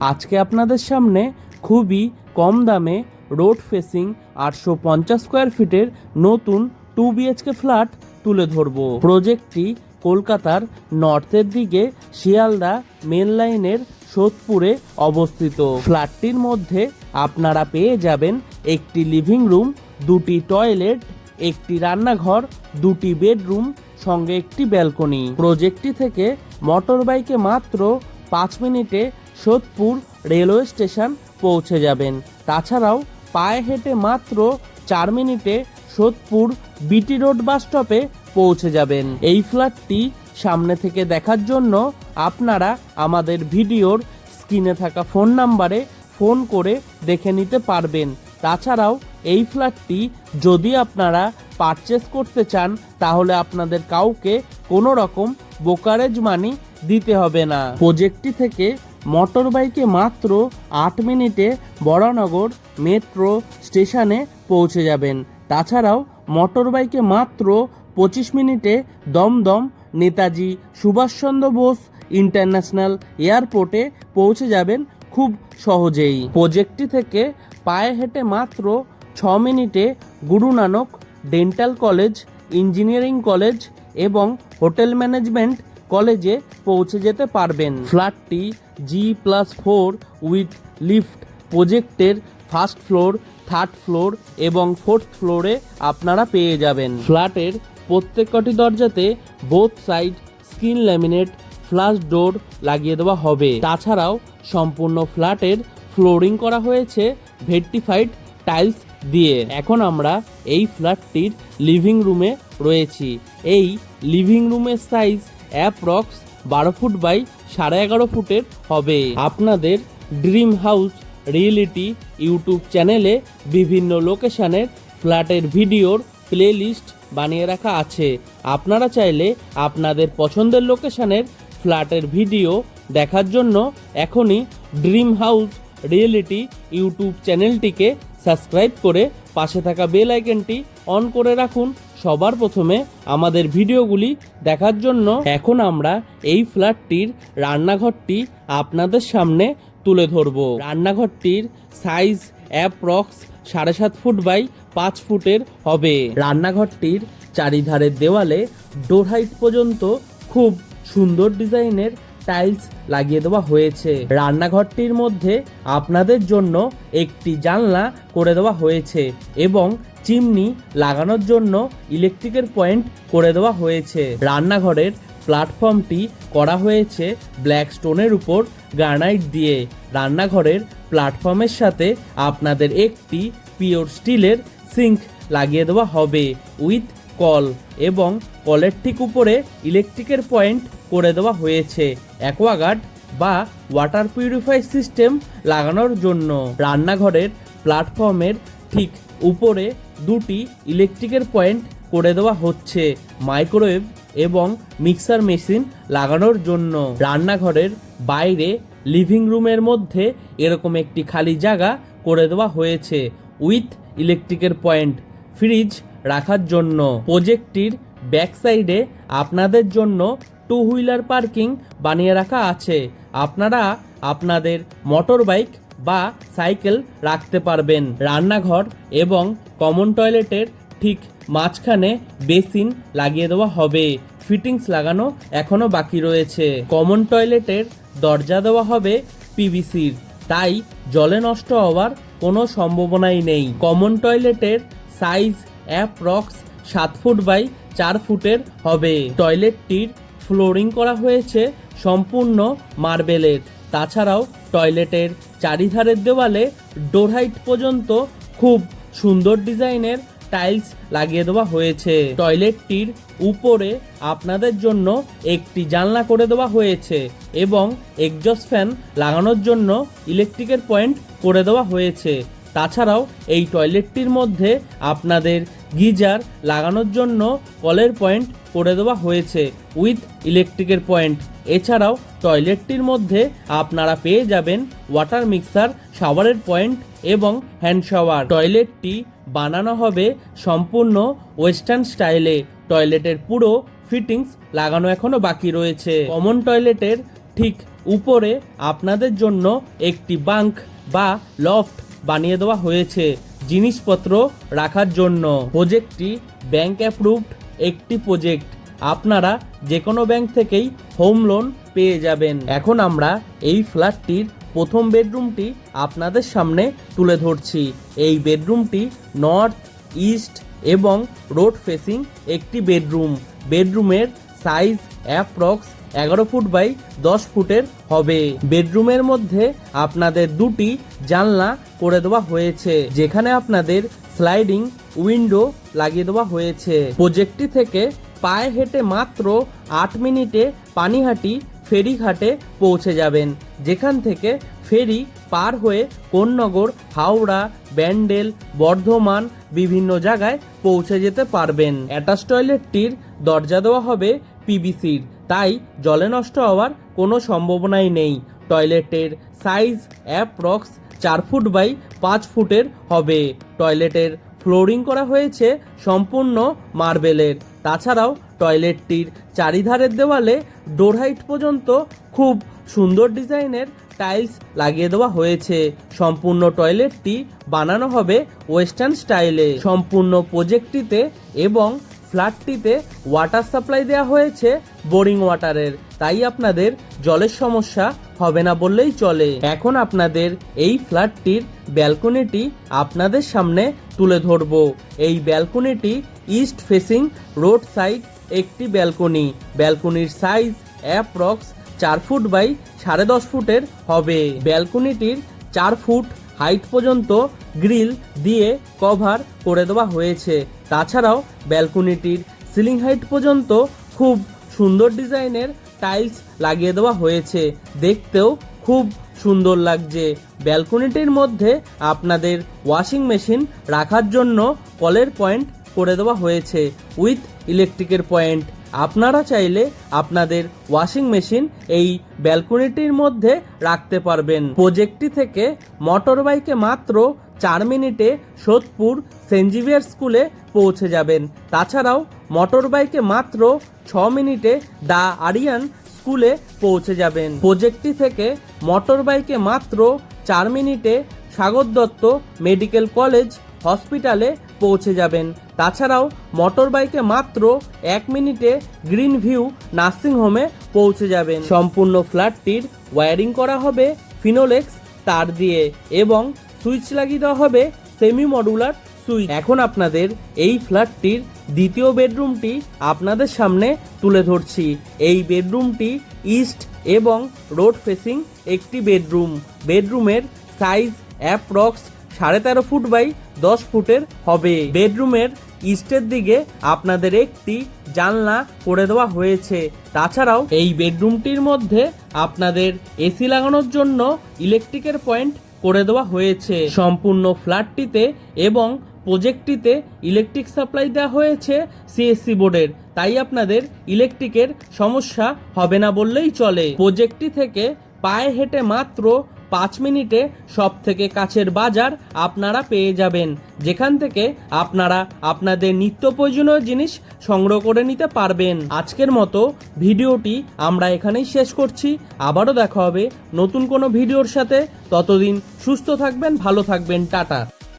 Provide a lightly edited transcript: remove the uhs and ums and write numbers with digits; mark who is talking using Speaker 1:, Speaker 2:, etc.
Speaker 1: আজকে আপনাদের সামনে খুবই কম দামে রোড ফেসিং 850 স্কোয়ার ফিটের নতুন 2 BHK ফ্ল্যাট তুলে ধরব। প্রজেক্টটি কলকাতার নর্থের দিকে শিয়ালদা মেন লাইনের সোদপুরে অবস্থিত। ফ্ল্যাটটির মধ্যে আপনারা পেয়ে যাবেন একটি লিভিং রুম, 2টি টয়লেট, একটি রান্নাঘর, 2টি বেডরুম, সঙ্গে একটি ব্যালকনি। প্রজেক্টটি থেকে মোটর বাইকে মাত্র 5 মিনিটে সোদপুর রেলওয়ে স্টেশন পৌঁছে যাবেন। তাছাড়াও পায়ে হেঁটে মাত্র 4 মিনিটে সোদপুর বিটি রোড বাস স্টপে পৌঁছে যাবেন। এই ফ্ল্যাটটি সামনে থেকে দেখার জন্য আপনারা আমাদের ভিডিওর স্ক্রিনে থাকা ফোন নাম্বারে ফোন করে দেখে নিতে পারবেন। তাছাড়াও এই ফ্ল্যাটটি যদি আপনারা পারচেস করতে চান তাহলে আপনাদের কাউকে কোনো রকম ব্রোকারেজ মানি দিতে হবে না। প্রজেক্টটি থেকে মোটর বাইকে মাত্র 8 মিনিটে বরানগর মেট্রো স্টেশনে পৌঁছে যাবেন। তাছাড়াও মোটর বাইকে মাত্র 25 মিনিটে দমদম নেতাজি সুভাষচন্দ্র বোস ইন্টারন্যাশনাল এয়ারপোর্টে পৌঁছে যাবেন খুব সহজেই। প্রজেক্টটি থেকে পায়ে হেঁটে মাত্র 6 মিনিটে Guru Nanak dental college, engineering college এবং হোটেল ম্যানেজমেন্ট কলেজে পৌঁছে যেতে পারবেন। ফ্ল্যাটটি G+4 উইথ লিফট। প্রজেক্টের ফার্স্ট ফ্লোর, থার্ড ফ্লোর এবং ফোর্থ ফ্লোরে আপনারা পেয়ে যাবেন। ফ্ল্যাটের প্রত্যেকটি দরজাতে both side screen laminate flush door লাগিয়ে দেওয়া হবে। তাছাড়াও সম্পূর্ণ ফ্ল্যাটের ফ্লোরিং করা হয়েছে ভেট্টিফাইড টাইলস দিয়ে। এখন আমরা এই ফ্ল্যাটটির লিভিং রুমে রয়েছি। এই লিভিং রুমের সাইজ অ্যাপ্রক্স 12 ফুট বাই 11.5 ফুটের হবে। আপনাদের ড্রিম হাউস রিয়েলিটি ইউটিউব চ্যানেলে বিভিন্ন লোকেশনের ফ্ল্যাটের ভিডিওর প্লেলিস্ট বানিয়ে রাখা আছে। আপনারা চাইলে আপনাদের পছন্দের লোকেশনের ফ্ল্যাটের ভিডিও দেখার জন্য এখনই ড্রিম হাউস রিয়েলিটি ইউটিউব চ্যানেলটিকে সাবস্ক্রাইব করে পাশে থাকা বেল আইকনটি অন করে রাখুন সবার প্রথমে আমাদের ভিডিওগুলি দেখার জন্য। এখন আমরা এই ফ্ল্যাটটির রান্নাঘরটি আপনাদের সামনে তুলে ধরব। রান্নাঘরটির সাইজ অ্যাপ্রক্স 7.5 ফুট বাই 5 ফুটের হবে। রান্নাঘরটির চারিধারের দেওয়ালে ডোর হাইট পর্যন্ত খুব সুন্দর ডিজাইনের টাইলস লাগিয়ে দেওয়া হয়েছে। রান্নাঘরটির মধ্যে আপনাদের জন্য একটি জানলা করে দেওয়া হয়েছে এবং চিমনি লাগানোর জন্য ইলেকট্রিকের পয়েন্ট করে দেওয়া হয়েছে। রান্নাঘরের প্ল্যাটফর্মটি করা হয়েছে ব্ল্যাক স্টোনের উপর গ্রানাইট দিয়ে। রান্নাঘরের প্ল্যাটফর্মের সাথে আপনাদের একটি পিওর স্টিলের সিঙ্ক লাগিয়ে দেওয়া হবে উইথ কল, এবং কলের ঠিক উপরে ইলেকট্রিকের পয়েন্ট করে দেওয়া হয়েছে অ্যাকোয়াগার্ড বা ওয়াটার পিউরিফাই সিস্টেম লাগানোর জন্য। রান্নাঘরের প্ল্যাটফর্মের ঠিক উপরে 2টি ইলেকট্রিকের পয়েন্ট করে দেওয়া হচ্ছে মাইক্রোওয়েভ এবং মিক্সার মেশিন লাগানোর জন্য। রান্নাঘরের বাইরে লিভিং রুমের মধ্যে এরকম একটি খালি জায়গা করে দেওয়া হয়েছে উইথ ইলেকট্রিকের পয়েন্ট ফ্রিজ রাখার জন্য। প্রজেক্টটির ব্যাক সাইডে আপনাদের জন্য 2 হুইলার পার্কিং বানিয়ে রাখা আছে। আপনারা আপনাদের মোটর বাইক বা সাইকেল রাখতে পারবেন। রান্নাঘর এবং কমন টয়লেটের ঠিক মাঝখানে বেসিন লাগিয়ে দেওয়া হবে। ফিটিংস লাগানো এখনো বাকি রয়েছে। কমন টয়লেটের দরজা দেওয়া হবে পিভিসির, তাই জলে নষ্ট হওয়ার কোনো সম্ভাবনাই নেই। কমন টয়লেটের সাইজ অ্যাপ্রক্স 7 ফুট বাই 4 ফুটের হবে। টয়লেটটির ফ্লোরিং করা হয়েছে সম্পূর্ণ মার্বেলের। তাছাড়াও টয়লেটের চারিধারের দেওয়ালে ডোর হাইট পর্যন্ত খুব সুন্দর ডিজাইনের টাইলস লাগিয়ে দেওয়া হয়েছে। টয়লেটটির উপরে আপনাদের জন্য একটি জানলা করে দেওয়া হয়েছে এবং এক্সজস্ট ফ্যান লাগানোর জন্য ইলেকট্রিকের পয়েন্ট করে দেওয়া হয়েছে। তাছাড়াও এই টয়লেটটির মধ্যে আপনাদের গিজার লাগানোর জন্য কলের পয়েন্ট করে দেওয়া হয়েছে উইথ ইলেকট্রিকের পয়েন্ট। এছাড়াও টয়লেটটির মধ্যে আপনারা পেয়ে যাবেন ওয়াটার মিক্সার, শাওয়ারের পয়েন্ট এবং হ্যান্ড শাওয়ার। টয়লেটটি বানানো হবে সম্পূর্ণ ওয়েস্টার্ন স্টাইলে। টয়লেটের পুরো ফিটিংস লাগানো এখনো বাকি রয়েছে। কমন টয়লেটের ঠিক উপরে আপনাদের জন্য একটি বাঙ্ক বা লফট বানিয়ে দেওয়া হয়েছে জিনিসপত্র রাখার জন্য। প্রজেক্টটি ব্যাংক অ্যাপ্রুভড একটি প্রজেক্ট, আপনারা যে কোনো ব্যাংক থেকেই হোম লোন পেয়ে যাবেন। এখন আমরা এই ফ্ল্যাটটির প্রথম বেডরুমটি আপনাদের সামনে তুলে ধরছি। এই বেডরুমটি নর্থ ইস্ট এবং রোড ফেসিং একটি বেডরুমের সাইজ অ্যাপ্রক্স 11 ফুট বাই 10 ফুটের হবে। বেডরুমের মধ্যে আপনাদের দুটি জানলা করে দেওয়া হয়েছে, যেখানে আপনাদের স্লাইডিং উইন্ডো লাগিয়ে দেওয়া হয়েছে। প্রজেক্টটি থেকে পায়ে হেঁটে মাত্র 8 মিনিটে পানিহাটি ফেরিঘাটে পৌঁছে যাবেন, যেখান থেকে ফেরি পার হয়ে কোন্নগর, হাওড়া, ব্যান্ডেল, বর্ধমান বিভিন্ন জায়গায় পৌঁছে যেতে পারবেন। অ্যাটাচ টয়লেটটির দরজা দেওয়া হবে পিভিসির, তাই জলে নষ্ট হওয়ার কোনো সম্ভাবনাই নেই। টয়লেটের সাইজ অ্যাপ্রক্স 4 ফুট বাই 5 ফুটের হবে। টয়লেটের ফ্লোরিং করা হয়েছে সম্পূর্ণ মার্বেলের। তাছাড়াও টয়লেটটির চারিধারের দেওয়ালে ডোর হাইট পর্যন্ত খুব সুন্দর ডিজাইনের টাইলস লাগিয়ে দেওয়া হয়েছে। সম্পূর্ণ টয়লেটটি বানানো হবে ওয়েস্টার্ন স্টাইলে। সম্পূর্ণ প্রজেক্টটিতে এবং ফ্ল্যাটটিতে ওয়াটার সাপ্লাই দেওয়া হয়েছে বোরিং ওয়াটারের, তাই আপনাদের জলের সমস্যা হবে না বললেই চলে। এখন আপনাদের এই ফ্ল্যাটটির ব্যালকনিটি আপনাদের সামনে তুলে ধরব। এই ব্যালকনিটি ইস্ট ফেসিং রোড সাইড একটি ব্যালকনির সাইজ অ্যাপ্রক্স 4 ফুট বাই 10.5 ফুটের হবে। ব্যালকনিটির 4 ফুট হাইট পর্যন্ত গ্রিল দিয়ে কভার করে দেওয়া হয়েছে। তাছাড়াও ব্যালকনিটির সিলিং হাইট পর্যন্ত খুব সুন্দর ডিজাইনের টাইলস লাগিয়ে দেওয়া হয়েছে, দেখতেও খুব সুন্দর লাগছে। ব্যালকনিটির মধ্যে আপনাদের ওয়াশিং মেশিন রাখার জন্য কলের পয়েন্ট করে দেওয়া হয়েছে উইথ ইলেকট্রিকের পয়েন্ট। আপনারা চাইলে আপনাদের ওয়াশিং মেশিন এই ব্যালকনিটির মধ্যে রাখতে পারবেন। প্রজেক্টটি থেকে মোটর বাইকে মাত্র 4 মিনিটে সোদপুর সেন্ট জেভিয়ার স্কুলে পৌঁছে যাবেন। তাছাড়াও মোটর বাইকে মাত্র 6 মিনিটে দ্য আরিয়ান স্কুলে পৌঁছে যাবেন। প্রজেক্টটি থেকে মোটর বাইকে মাত্র 4 মিনিটে সাগর দত্ত মেডিকেল কলেজ হসপিটালে পৌঁছে যাবেন। তাছাড়াও মোটর বাইকে মাত্র 1 মিনিটে গ্রিন ভিউ নার্সিং হোমে পৌঁছে যাবেন। সম্পূর্ণ ফ্ল্যাটটির ওয়্যারিং করা হবে ফিনোলেক্স তার দিয়ে এবং সুইচ লাগিয়ে দেওয়া হবে সেমি মডুলার সুইচ। এখন আপনাদের এই ফ্ল্যাটটির দ্বিতীয় বেডরুমটি আপনাদের সামনে তুলে ধরছি। এই বেডরুমটি ইস্ট এবং রোড ফেসিং একটি বেডরুমের সাইজ অ্যাপ্রক্স 13.5 ফুট বাই 10 ফুটের হবে। বেডরুমের ইস্টের দিকে আপনাদের একটি জানলা করে দেওয়া হয়েছে। তাছাড়াও এই বেডরুমটির মধ্যে আপনাদের এসি লাগানোর জন্য ইলেকট্রিকের পয়েন্ট করে দেওয়া হয়েছে। সম্পূর্ণ ফ্ল্যাটটিতে এবং প্রজেক্টটিতে ইলেকট্রিক সাপ্লাই দেওয়া হয়েছে সিএসসি বোর্ডের, তাই আপনাদের ইলেকট্রিকের সমস্যা হবে না বললেই চলে। প্রজেক্টটি থেকে পায়ে হেঁটে মাত্র 5 মিনিটে সব থেকে কাছের বাজার আপনারা পেয়ে যাবেন, যেখান থেকে আপনারা আপনাদের নিত্য প্রয়োজনীয় জিনিস সংগ্রহ করে নিতে পারবেন। আজকের মতো ভিডিওটি আমরা এখানেই শেষ করছি। আবারও দেখা হবে নতুন কোনো ভিডিওর সাথে। ততদিন সুস্থ থাকবেন, ভালো থাকবেন, টাটা।